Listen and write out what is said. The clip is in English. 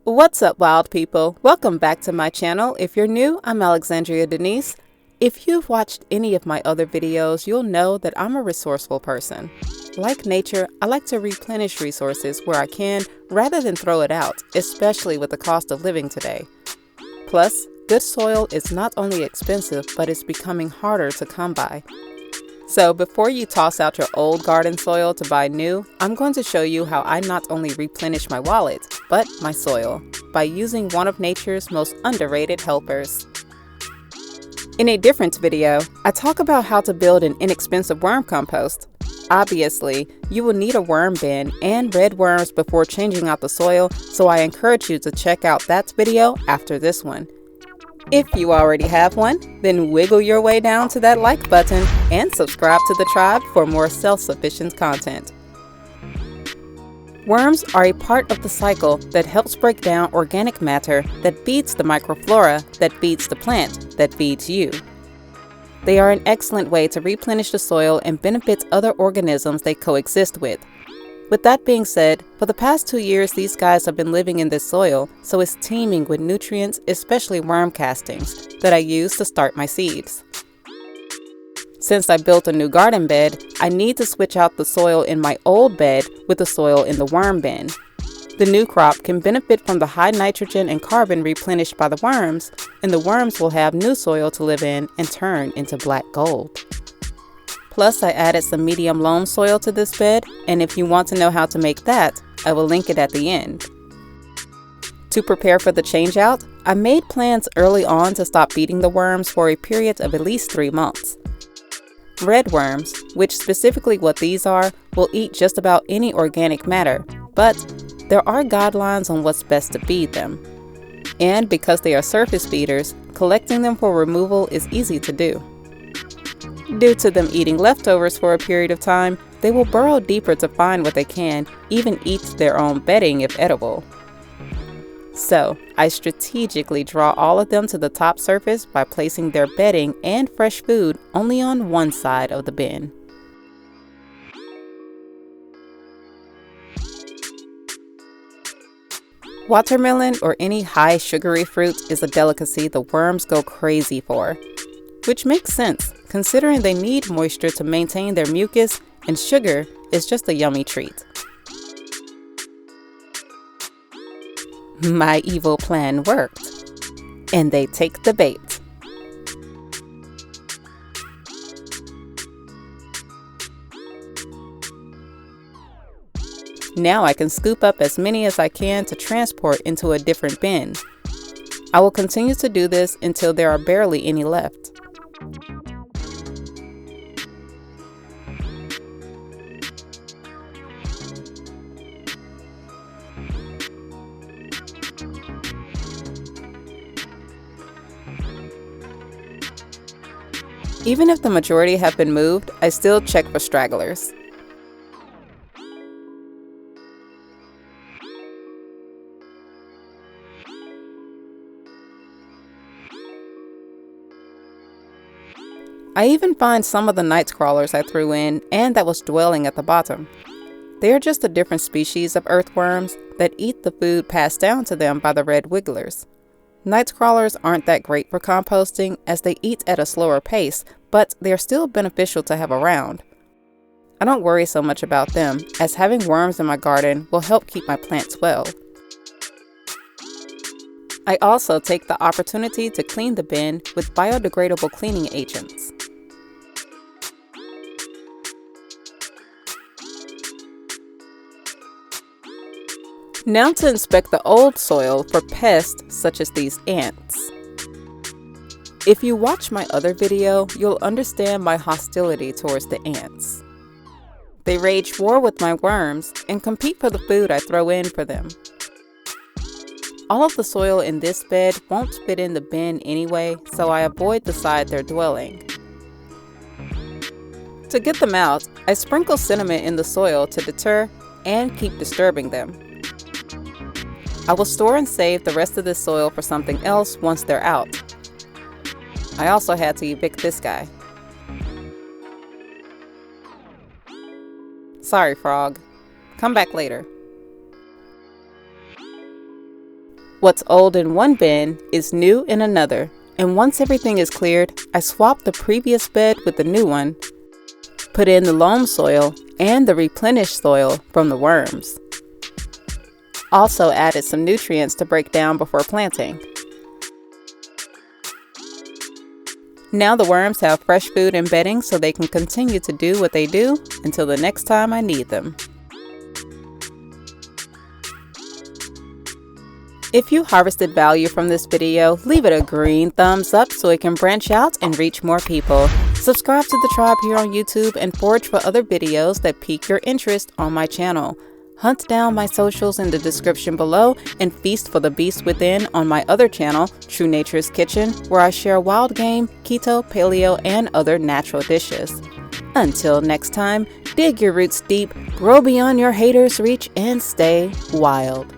What's up, wild people? Welcome back to my channel. If you're new, I'm Alexandria Denise. If you've watched any of my other videos, you'll know that I'm a resourceful person. Like nature, I like to replenish resources where I can rather than throw it out, especially with the cost of living today. Plus, good soil is not only expensive, but it's becoming harder to come by. So before you toss out your old garden soil to buy new, I'm going to show you how I not only replenish my wallet, but my soil, by using one of nature's most underrated helpers. In a different video, I talk about how to build an inexpensive worm compost. Obviously, you will need a worm bin and red worms before changing out the soil, so I encourage you to check out that video after this one. If you already have one, then wiggle your way down to that like button and subscribe to the tribe for more self-sufficient content. Worms are a part of the cycle that helps break down organic matter that feeds the microflora that feeds the plant that feeds you. They are an excellent way to replenish the soil and benefit other organisms they coexist with. With that being said, for the past 2 years, these guys have been living in this soil, so it's teeming with nutrients, especially worm castings, that I use to start my seeds. Since I built a new garden bed, I need to switch out the soil in my old bed with the soil in the worm bin. The new crop can benefit from the high nitrogen and carbon replenished by the worms, and the worms will have new soil to live in and turn into black gold. Plus, I added some medium loam soil to this bed, and if you want to know how to make that, I will link it at the end. To prepare for the change out, I made plans early on to stop feeding the worms for a period of at least 3 months. Red worms, which specifically what these are, will eat just about any organic matter, but there are guidelines on what's best to feed them. And because they are surface feeders, collecting them for removal is easy to do. Due to them eating leftovers for a period of time, they will burrow deeper to find what they can, even eat their own bedding if edible. So, I strategically draw all of them to the top surface by placing their bedding and fresh food only on one side of the bin. Watermelon or any high sugary fruit is a delicacy the worms go crazy for, which makes sense considering they need moisture to maintain their mucus, and sugar is just a yummy treat. My evil plan worked, and they take the bait. Now I can scoop up as many as I can to transport into a different bin. I will continue to do this until there are barely any left. Even if the majority have been moved, I still check for stragglers. I even find some of the nightcrawlers I threw in and that was dwelling at the bottom. They are just a different species of earthworms that eat the food passed down to them by the red wigglers. Nightcrawlers aren't that great for composting as they eat at a slower pace, but they are still beneficial to have around. I don't worry so much about them, as having worms in my garden will help keep my plants well. I also take the opportunity to clean the bin with biodegradable cleaning agents. Now to inspect the old soil for pests such as these ants. If you watch my other video, you'll understand my hostility towards the ants. They wage war with my worms and compete for the food I throw in for them. All of the soil in this bed won't fit in the bin anyway, so I avoid the side they're dwelling. To get them out, I sprinkle cinnamon in the soil to deter and keep disturbing them. I will store and save the rest of this soil for something else once they're out. I also had to evict this guy. Sorry, frog. Come back later. What's old in one bin is new in another, and once everything is cleared, I swap the previous bed with the new one, put in the loam soil and the replenished soil from the worms. Also added some nutrients to break down before planting. Now the worms have fresh food and bedding so they can continue to do what they do until the next time I need them. If you harvested value from this video, leave it a green thumbs up so it can branch out and reach more people. Subscribe to the tribe here on YouTube and forage for other videos that pique your interest on my channel. Hunt down my socials in the description below and feast for the beast within on my other channel, True Nature's Kitchen, where I share wild game, keto, paleo, and other natural dishes. Until next time, dig your roots deep, grow beyond your haters' reach, and stay wild.